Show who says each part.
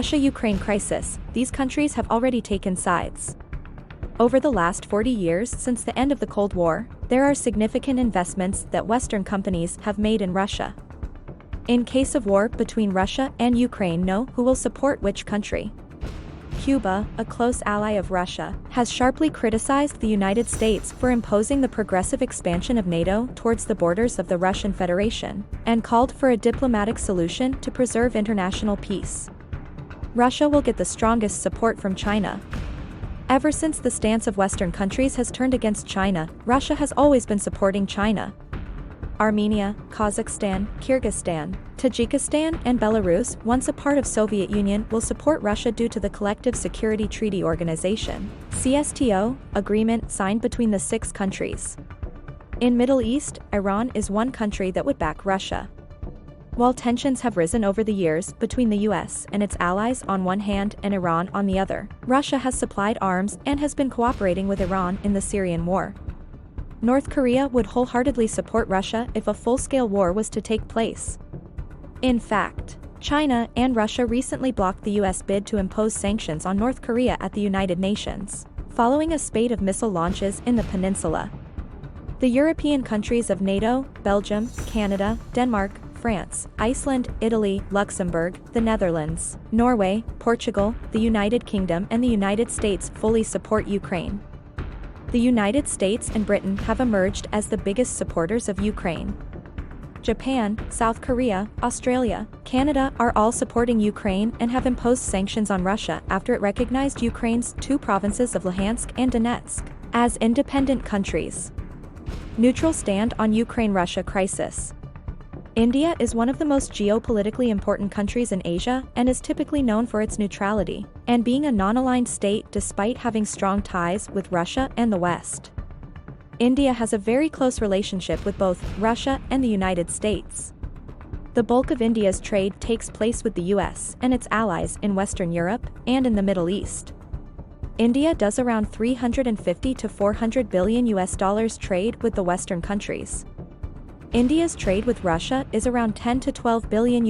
Speaker 1: Russia-Ukraine crisis, these countries have already taken sides. Over the last 40 years since the end of the Cold War, there are significant investments that Western companies have made in Russia. In case of war between Russia and Ukraine, know who will support which country. Cuba, a close ally of Russia, has sharply criticized the United States for imposing the progressive expansion of NATO towards the borders of the Russian Federation, and called for a diplomatic solution to preserve international peace. Russia will get the strongest support from China. Ever since the stance of Western countries has turned against China, Russia has always been supporting China. Armenia, Kazakhstan, Kyrgyzstan, Tajikistan and Belarus, once a part of Soviet Union, will support Russia due to the Collective Security Treaty Organization (CSTO) agreement signed between the 6 countries. In Middle East, Iran is one country that would back Russia. While tensions have risen over the years between the US and its allies on one hand and Iran on the other, Russia has supplied arms and has been cooperating with Iran in the Syrian war. North Korea would wholeheartedly support Russia if a full-scale war was to take place. In fact, China and Russia recently blocked the US bid to impose sanctions on North Korea at the United Nations, following a spate of missile launches in the peninsula. The European countries of NATO, Belgium, Canada, Denmark, France, Iceland, Italy, Luxembourg, the Netherlands, Norway, Portugal, the United Kingdom and the United States fully support Ukraine. The United States and Britain have emerged as the biggest supporters of Ukraine. Japan, South Korea, Australia, Canada are all supporting Ukraine and have imposed sanctions on Russia after it recognized Ukraine's 2 provinces of Luhansk and Donetsk as independent countries. Neutral stand on Ukraine-Russia crisis. India is one of the most geopolitically important countries in Asia and is typically known for its neutrality and being a non-aligned state despite having strong ties with Russia and the West. India has a very close relationship with both Russia and the United States. The bulk of India's trade takes place with the US and its allies in Western Europe and in the Middle East. India does around $350 to $400 billion trade with the Western countries. India's trade with Russia is around $10 to $12 billion.